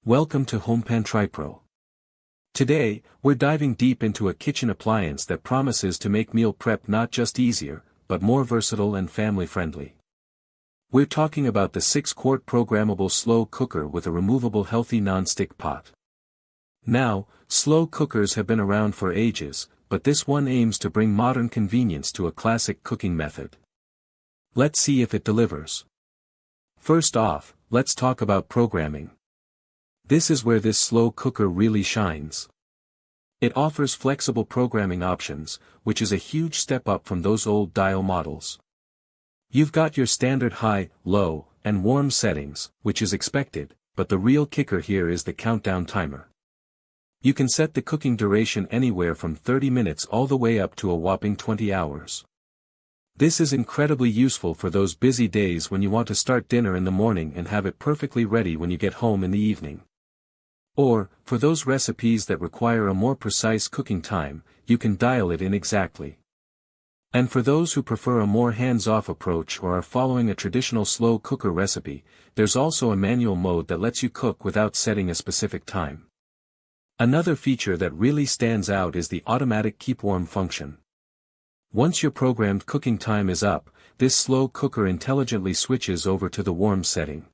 Welcome to HomePantry Pro. Today, we're diving deep into a kitchen appliance that promises to make meal prep not just easier, but more versatile and family-friendly. We're talking about the 6-quart programmable slow cooker with a removable healthy non-stick pot. Now, slow cookers have been around for ages, but this one aims to bring modern convenience to a classic cooking method. Let's see if it delivers. First off, let's talk about programming. This is where this slow cooker really shines. It offers flexible programming options, which is a huge step up from those old dial models. You've got your standard high, low, and warm settings, which is expected, but the real kicker here is the countdown timer. You can set the cooking duration anywhere from 30 minutes all the way up to a whopping 20 hours. This is incredibly useful for those busy days when you want to start dinner in the morning and have it perfectly ready when you get home in the evening. Or, for those recipes that require a more precise cooking time, you can dial it in exactly. And for those who prefer a more hands-off approach or are following a traditional slow cooker recipe, there's also a manual mode that lets you cook without setting a specific time. Another feature that really stands out is the automatic keep warm function. Once your programmed cooking time is up, this slow cooker intelligently switches over to the warm setting.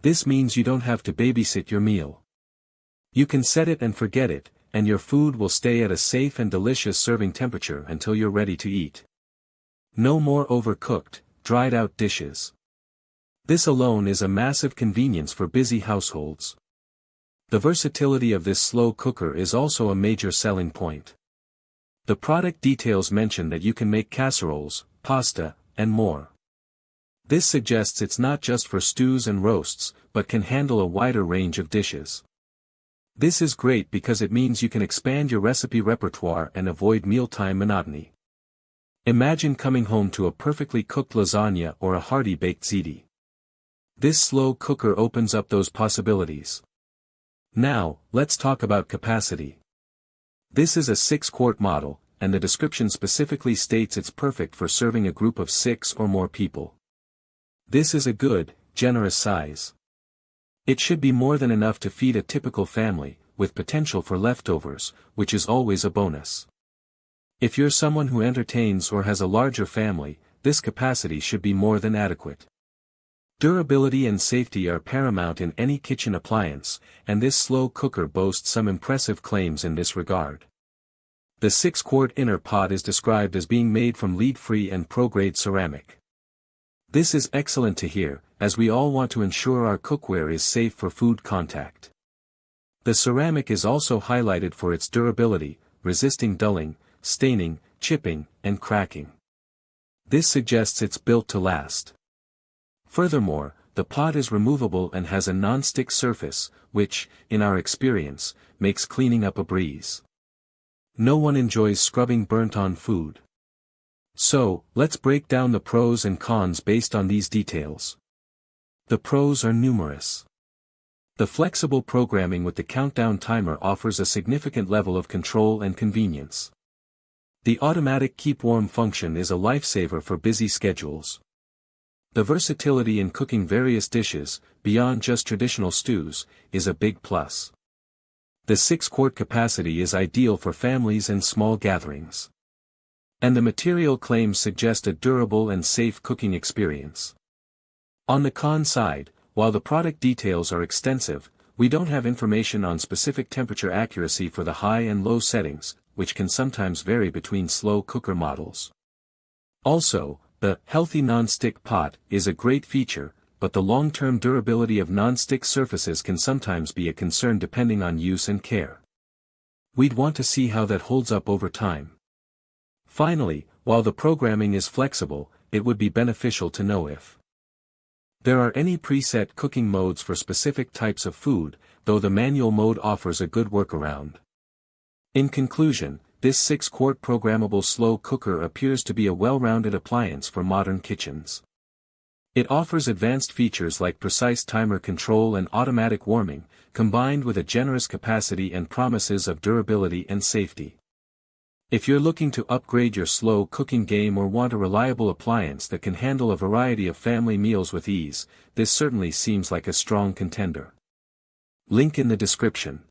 This means you don't have to babysit your meal. You can set it and forget it, and your food will stay at a safe and delicious serving temperature until you're ready to eat. No more overcooked, dried-out dishes. This alone is a massive convenience for busy households. The versatility of this slow cooker is also a major selling point. The product details mention that you can make casseroles, pasta, and more. This suggests it's not just for stews and roasts, but can handle a wider range of dishes. This is great because it means you can expand your recipe repertoire and avoid mealtime monotony. Imagine coming home to a perfectly cooked lasagna or a hearty baked ziti. This slow cooker opens up those possibilities. Now, let's talk about capacity. This is a 6-quart model, and the description specifically states it's perfect for serving a group of 6 or more people. This is a good, generous size. It should be more than enough to feed a typical family, with potential for leftovers, which is always a bonus. If you're someone who entertains or has a larger family, this capacity should be more than adequate. Durability and safety are paramount in any kitchen appliance, and this slow cooker boasts some impressive claims in this regard. The 6-quart inner pot is described as being made from lead-free and pro-grade ceramic. This is excellent to hear, as we all want to ensure our cookware is safe for food contact. The ceramic is also highlighted for its durability, resisting dulling, staining, chipping, and cracking. This suggests it's built to last. Furthermore, the pot is removable and has a non-stick surface, which, in our experience, makes cleaning up a breeze. No one enjoys scrubbing burnt-on food. So, let's break down the pros and cons based on these details. The pros are numerous. The flexible programming with the countdown timer offers a significant level of control and convenience. The automatic keep warm function is a lifesaver for busy schedules. The versatility in cooking various dishes, beyond just traditional stews, is a big plus. The 6-quart capacity is ideal for families and small gatherings. And the material claims suggest a durable and safe cooking experience. On the con side, while the product details are extensive, we don't have information on specific temperature accuracy for the high and low settings, which can sometimes vary between slow cooker models. Also, the healthy non-stick pot is a great feature, but the long-term durability of non-stick surfaces can sometimes be a concern depending on use and care. We'd want to see how that holds up over time. Finally, while the programming is flexible, it would be beneficial to know if there are any preset cooking modes for specific types of food, though the manual mode offers a good workaround. In conclusion, this 6-quart programmable slow cooker appears to be a well-rounded appliance for modern kitchens. It offers advanced features like precise timer control and automatic warming, combined with a generous capacity and promises of durability and safety. If you're looking to upgrade your slow cooking game or want a reliable appliance that can handle a variety of family meals with ease, this certainly seems like a strong contender. Link in the description.